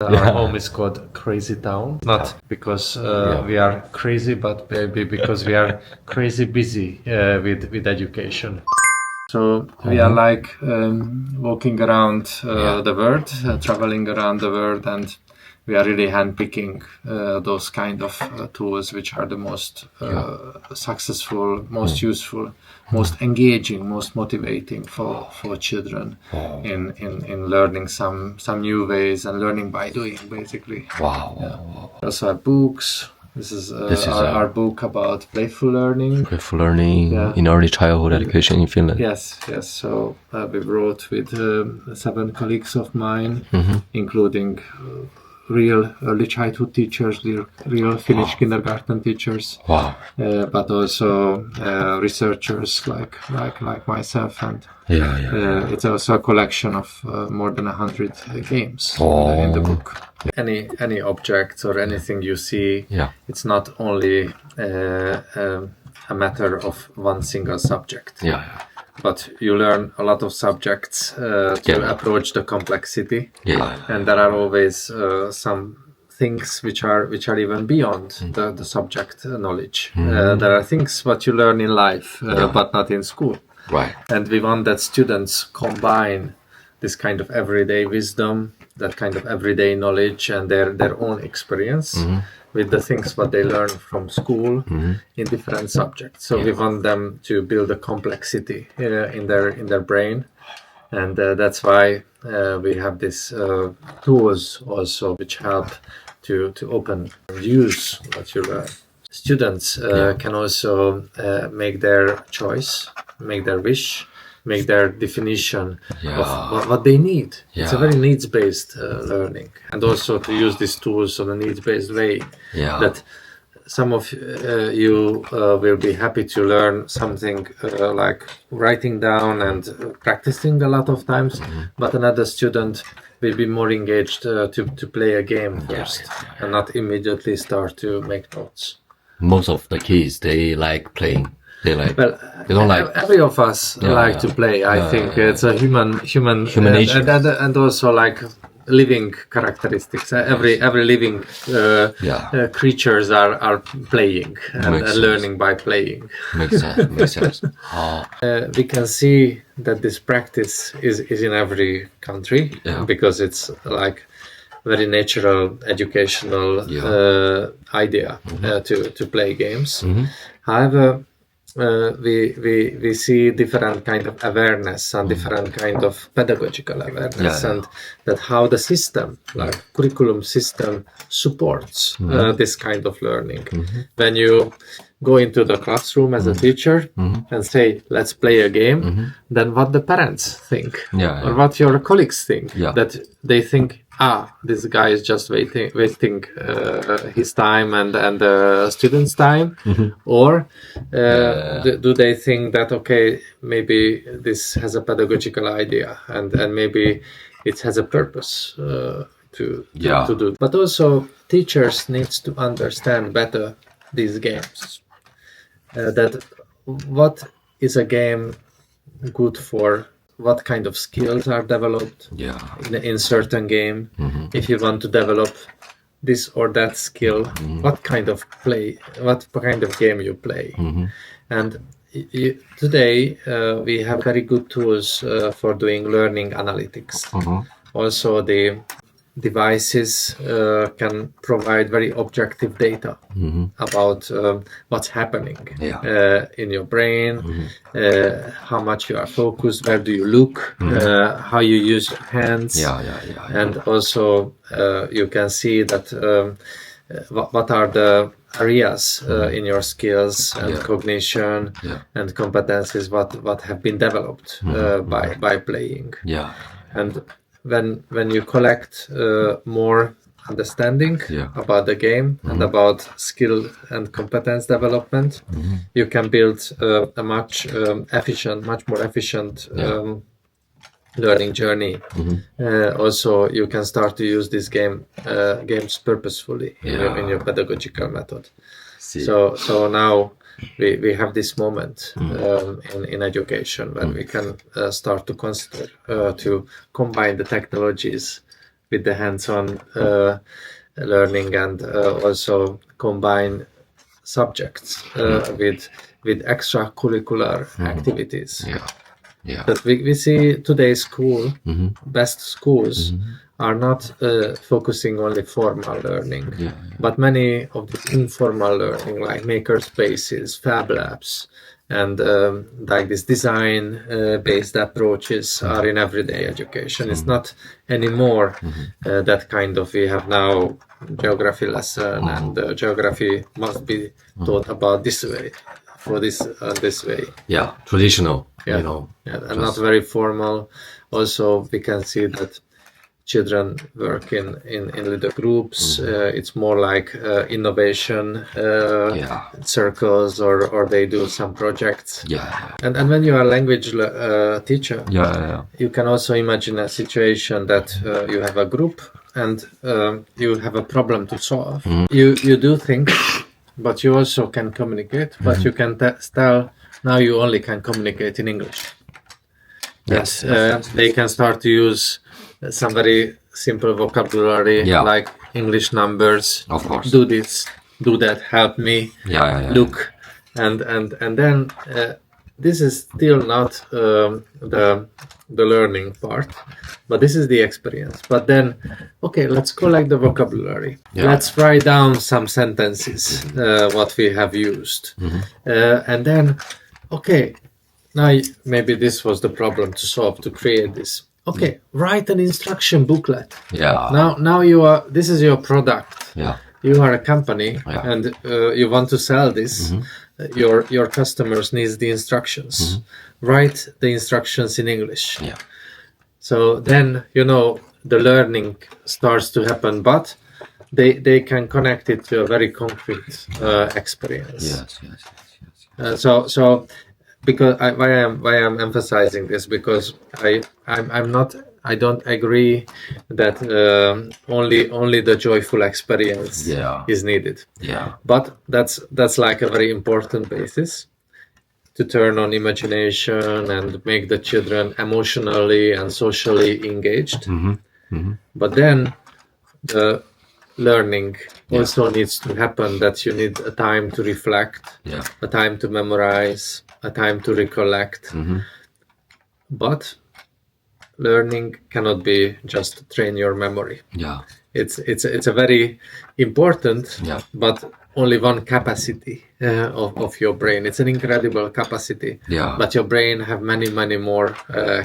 Our home is called Crazy Town, not because we are crazy, but maybe because we are crazy busy with education. So we are like walking around the world, traveling around the world, and we are really handpicking those kind of tools which are the most successful, most useful, most engaging, most motivating for children in learning some new ways and learning by doing, basically. Wow. Also have books. This is our book about playful learning. Playful learning in early childhood education in Finland. Yes. So we wrote with 7 colleagues of mine, including real early childhood teachers, real Finnish kindergarten teachers. Wow. But also researchers like myself, and it's also a collection of more than 100 games in the book. Any object or anything you see, it's not only a matter of one single subject. But you learn a lot of subjects to approach the complexity, and there are always some things which are even beyond the subject knowledge. There are things what you learn in life, but not in school. Right. And we want that students combine this kind of everyday wisdom, that kind of everyday knowledge, and their own experience with the things what they learn from school in different subjects. So we want them to build a complexity in their brain, and that's why we have these tools also which help to open and use what you learn. Students can also make their choice, make their wish, make their definition of what they need. It's a very needs-based learning, and also to use these tools on a needs-based way. That some of you will be happy to learn something like writing down and practicing a lot of times, but another student will be more engaged to play a game first and not immediately start to make notes. Most of the kids, they like playing. They don't like. Every of us like to play. I think it's a human nature, and also like living characteristics. Every living creatures are playing and learning by playing. Makes sense. We can see that this practice is in every country because it's like very natural educational idea to play games. However, we see different kind of awareness and different kind of pedagogical awareness, and that how the system, like curriculum system, supports this kind of learning. When you go into the classroom as a teacher and say, let's play a game, then what the parents think or what your colleagues think, that they think, this guy is just wasting his time and the students' time, or do they think that maybe this has a pedagogical idea and maybe it has a purpose to do. But also teachers needs to understand better these games. That what is a game good for? What kind of skills are developed in certain game? If you want to develop this or that skill, what kind of game you play? And today we have very good tools for doing learning analytics. Also the devices can provide very objective data about what's happening in your brain, how much you are focused, where do you look, how you use your hands, and also you can see that what are the areas in your skills and cognition and competencies what have been developed by playing. And when you collect more understanding about the game and about skill and competence development, you can build a much more efficient learning journey. Also, you can start to use these games purposefully in your pedagogical method. So now we have this moment in education when we can start to consider to combine the technologies with the hands-on learning, and also combine subjects with extracurricular activities. But we see today's school, best schools are not focusing only formal learning, but many of the informal learning, like maker spaces, fab labs, and like this design based approaches are in everyday education. It's not anymore that kind of, we have now geography lesson and geography must be taught about this way, for this way. Traditional, and not very formal. Also, we can see that children work in little groups. It's more like innovation circles, or they do some projects. And when you are a language teacher, you can also imagine a situation that you have a group and you have a problem to solve. You do things, but you also can communicate. But you can tell now you only can communicate in English. They can start to use some very simple vocabulary, like English numbers. Of course. Do this, do that, help me, look, and then this is still not the learning part, but this is the experience. But then, okay, let's collect the vocabulary. Let's write down some sentences, what we have used, and then, okay, now maybe this was the problem to solve, to create this. Okay, write an instruction booklet. Now you are. This is your product. You are a company, and you want to sell this. Your customers needs the instructions. Write the instructions in English. So then the learning starts to happen, but they can connect it to a very concrete experience. So. Because why I'm emphasizing this, because I don't agree that only the joyful experience is needed. But that's like a very important basis to turn on imagination and make the children emotionally and socially engaged. But then the learning also needs to happen, that you need a time to reflect, a time to memorize, a time to recollect. But learning cannot be just train your memory. It's a very important, but only one capacity of your brain. It's an incredible capacity, but your brain have many more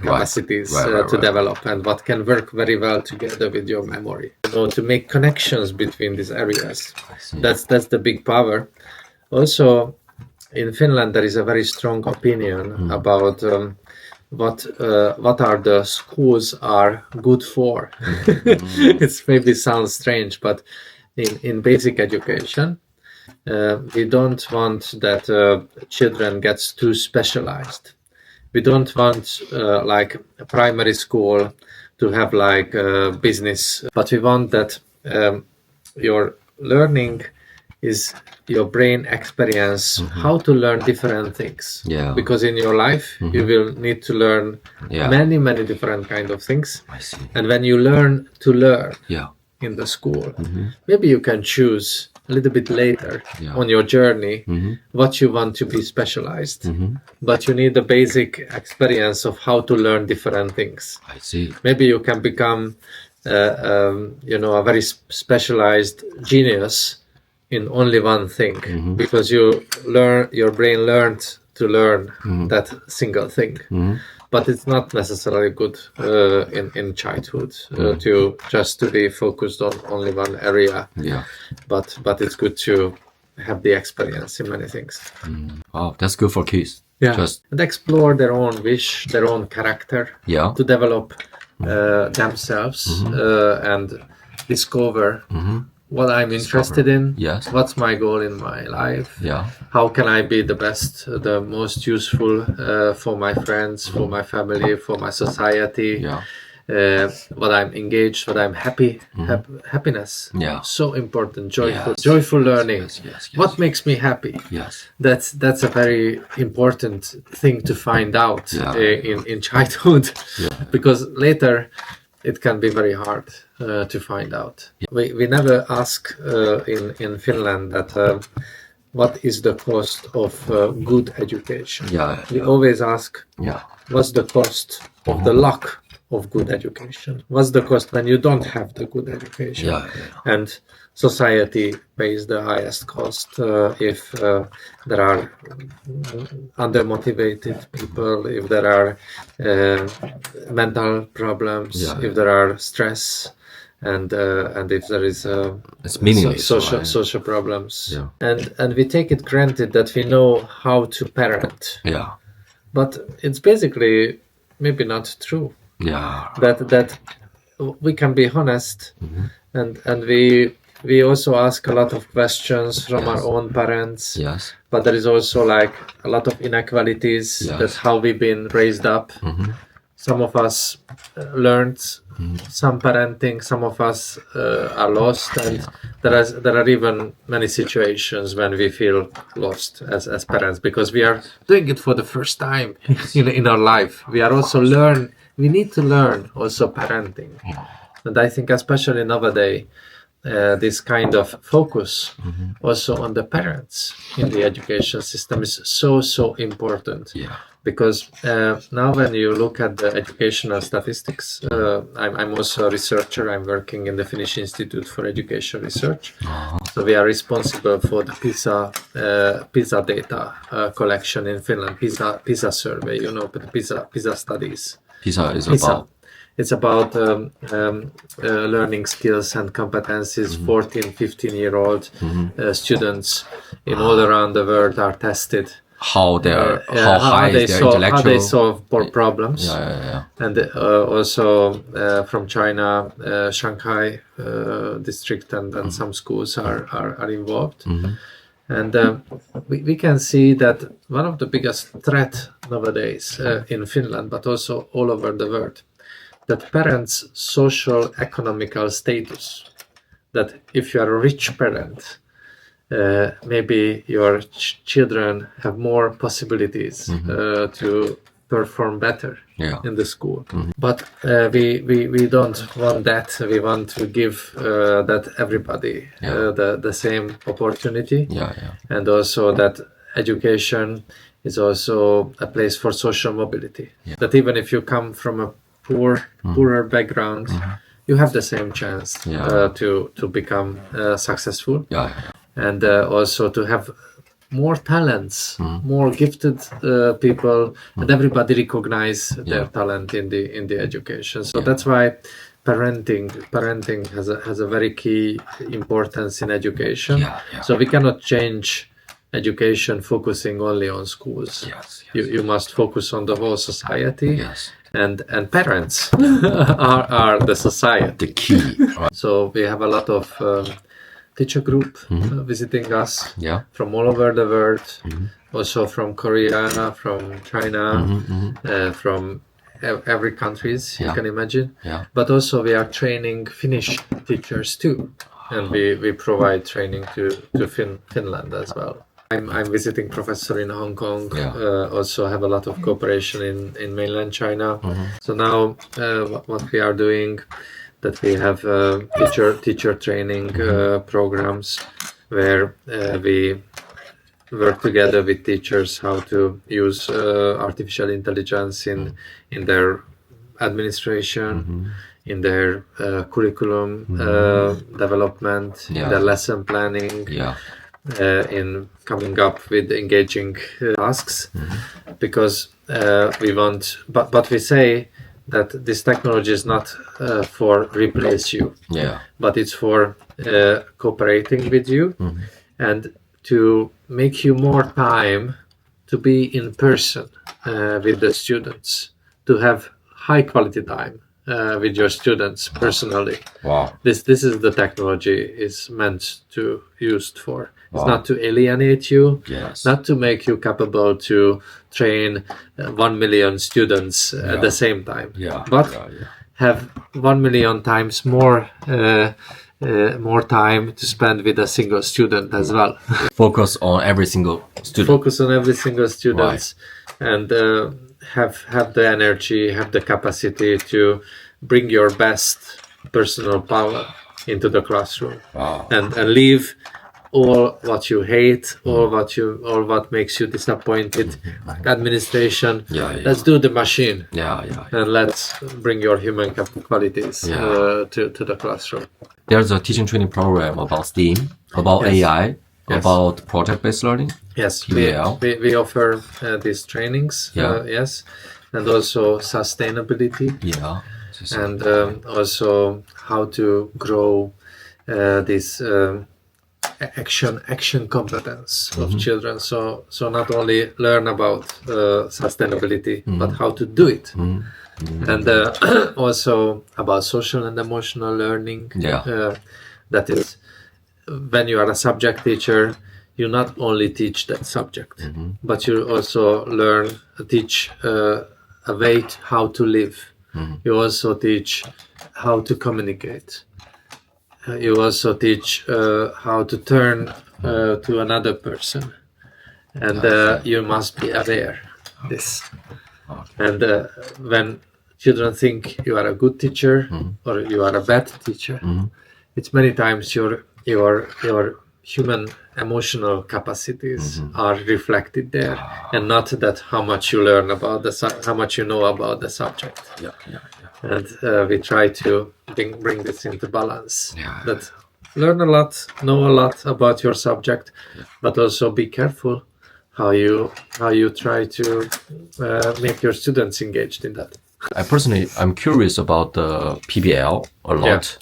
capacities to develop, and what can work very well together with your memory. To make connections between these areas. That's the big power. Also, in Finland, there is a very strong opinion about what are the schools are good for. It maybe sounds strange, but in basic education, we don't want that children gets too specialized. We don't want like a primary school to have like business, but we want that your learning is your brain experience how to learn different things. Because in your life you will need to learn many different kind of things. And when you learn to learn in the school, maybe you can choose a little bit later on your journey what you want to be specialized. But you need the basic experience of how to learn different things. Maybe you can become a very specialized genius in only one thing, because your brain learned to learn that single thing. But it's not necessarily good in childhood to be focused on only one area. But it's good to have the experience in many things. Wow, that's good for kids. And explore their own wish, their own character, to develop themselves and discover what I'm interested in, what's my goal in my life, how can I be the best, the most useful for my friends, for my family, for my society, what I'm engaged, what I'm happy, happiness, so important, joyful learning, what makes me happy, that's a very important thing to find out in childhood, because later it can be very hard to find out. We never ask in Finland that what is the cost of good education. We always ask, what's the cost of the lack of good education? What's the cost when you don't have the good education? And society pays the highest cost if there are undermotivated people, if there are mental problems, if there are stress, and if there is social problems, and we take it granted that we know how to parent. But it's basically maybe not true. That we can be honest, and we also ask a lot of questions from our own parents. But there is also like a lot of inequalities. That's how we've been raised up. Some of us learned some parenting, some of us are lost, and there are even many situations when we feel lost as parents, because we are doing it for the first time in our life. We need to learn also parenting. And I think especially nowadays, this kind of focus also on the parents in the education system is so important. Because now when you look at the educational statistics, I'm also a researcher. I'm working in the Finnish Institute for Education Research. So we are responsible for the PISA data collection in Finland, PISA survey, the PISA studies. PISA is about? It's about learning skills and competencies. 14, 15-year-old students in all around the world are tested. How high is their intellectual... How they solve problems. And also from China, Shanghai district and some schools are involved. And we can see that one of the biggest threat nowadays in Finland, but also all over the world, that parents' social economical status, that if you are a rich parent, maybe your children have more possibilities to perform better in the school. But we don't want that. We want to give that everybody the same opportunity. And also that education is also a place for social mobility. That even if you come from a poorer background, you have the same chance to become successful. And also to have more talents, more gifted people, and everybody recognize their talent in the education. So that's why parenting has a very key importance in education. So we cannot change education focusing only on schools. You must focus on the whole society. And parents are the society. The key. So we have a lot of teacher group visiting us from all over the world, also from Korea, from China, from every countries you can imagine. But also we are training Finnish teachers too, and we provide training to Finland as well. I'm visiting professor in Hong Kong, also have a lot of cooperation in mainland China. So now what we are doing, that we have teacher training programs where we work together with teachers how to use artificial intelligence in their administration, in their curriculum development, in their lesson planning, in coming up with engaging tasks, because we want, but we say that this technology is not for replace you, but it's for cooperating with you and to make you more time to be in person with the students, to have high quality time with your students personally. This is the technology is meant to used for. It's not to alienate you, not to make you capable to train 1 million students at the same time, but have 1 million times more time to spend with a single student as well. Focus on every single student. And have the energy, have the capacity to bring your best personal power into the classroom. Wow. And leave all what you hate, all what makes you disappointed, like administration. Let's do the machine. And let's bring your human qualities to the classroom. There's a teaching training program about STEAM, about AI, about project-based learning. Yes, PBL. we offer these trainings. Yes, and also sustainability. And also how to grow this action competence of children. So not only learn about sustainability, but how to do it. And also about social and emotional learning. That is, when you are a subject teacher, you not only teach that subject, but you also teach a way how to live. You also teach how to communicate. You also teach how to turn to another person. And you must be aware of this. And when children think you are a good teacher or you are a bad teacher, it's many times your human emotional capacities are reflected there, and not that how much you learn about how much you know about the subject. And we try to bring this into balance. That learn a lot, know a lot about your subject, but also be careful how you try to make your students engaged in that. I'm curious about the PBL a lot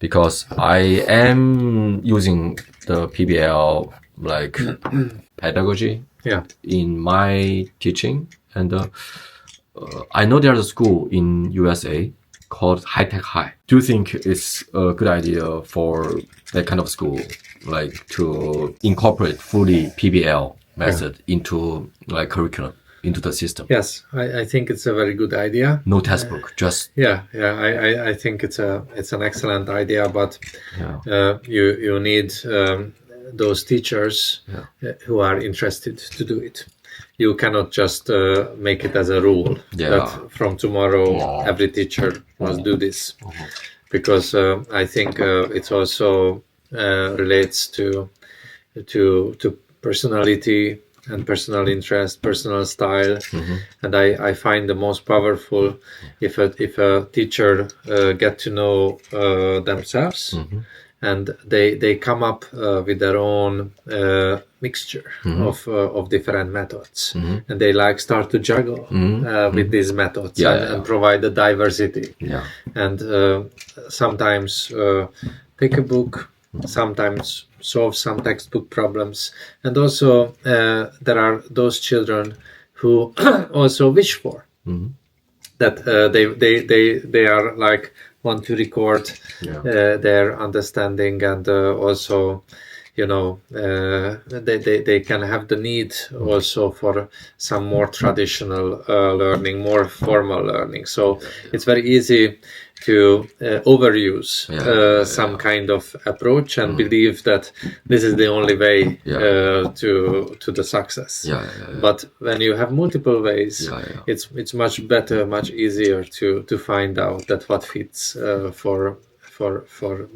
because I am using the PBL like pedagogy in my teaching, and I know there's a school in USA called High Tech High. Do you think it's a good idea for that kind of school, like to incorporate fully PBL method into like curriculum, into the system? Yes, I think it's a very good idea. No textbook, just I think it's an excellent idea, but you need those teachers who are interested to do it. You cannot just make it as a rule that from tomorrow every teacher must do this, because I think it also relates to personality and personal interest, personal style, and I find the most powerful if a teacher get to know themselves, and they come up with their own mixture of different methods, and they start to juggle with these methods and provide the diversity. And sometimes take a book, sometimes solve some textbook problems, and also there are those children who also wish for that they are like want to record their understanding, and also they can have the need also for some more traditional learning, more formal learning. So it's very easy to overuse some kind of approach and believe that this is the only way to the success. But when you have multiple ways, it's much better, much easier to find out that what fits for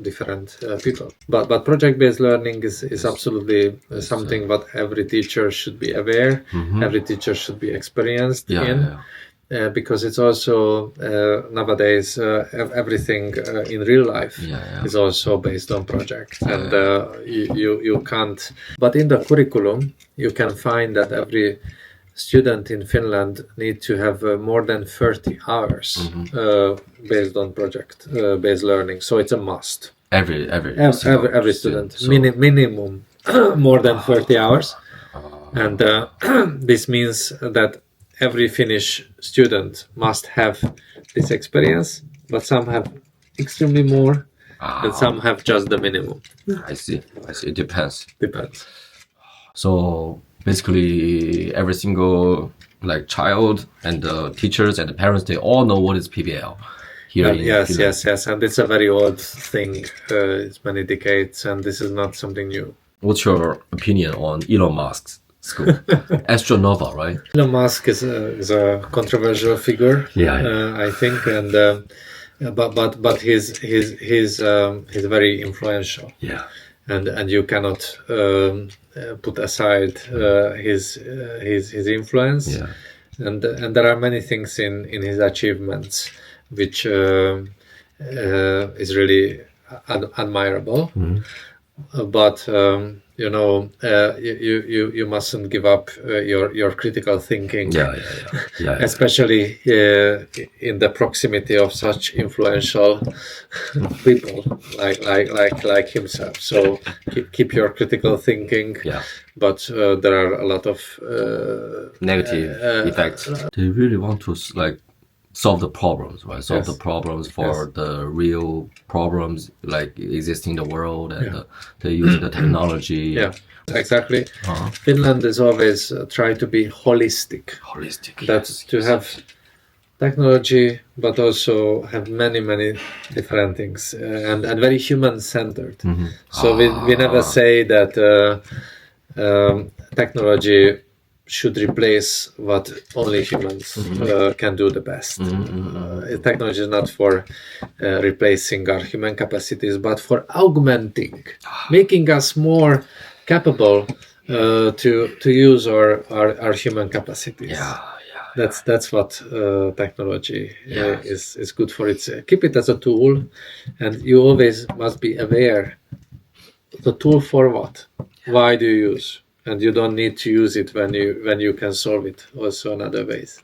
different people. But project-based learning is absolutely something what every teacher should be aware, every teacher should be experienced in. Because it's also nowadays everything in real life is also based on projects, and you can't. But in the curriculum, you can find that every student in Finland need to have more than 30 hours based on project-based learning. So it's a must. Every student, so minimum more than 30 hours, and this means that every Finnish student must have this experience, but some have extremely more, and some have just the minimum. I see. It depends. So basically, every single child and the teachers and the parents, they all know what is PBL. Yes, and it's a very old thing. It's many decades, and this is not something new. What's your opinion on Elon Musk's school? Astronova, right? Elon Musk is a controversial figure, I think, and but he's very influential. Yeah. And you cannot put aside his influence. Yeah. And there are many things in his achievements which is really admirable. But you mustn't give up your critical thinking. Yeah. Especially in the proximity of such influential people like himself. So keep your critical thinking. Yeah. But there are a lot of negative effects. They really want to solve the problems, right? Solve the problems for the real problems like exist in the world, and they use the technology. Yeah, exactly. Finland is always try to be holistic. That's to have technology, but also have many different things, and very human-centered. So we never say that technology should replace what only humans can do the best. Technology is not for replacing our human capacities, but for augmenting, making us more capable to use our human capacities. That's what technology is good for. Keep it as a tool, and you always must be aware. The tool for what? Why do you use? And you don't need to use it when you can solve it also in other ways.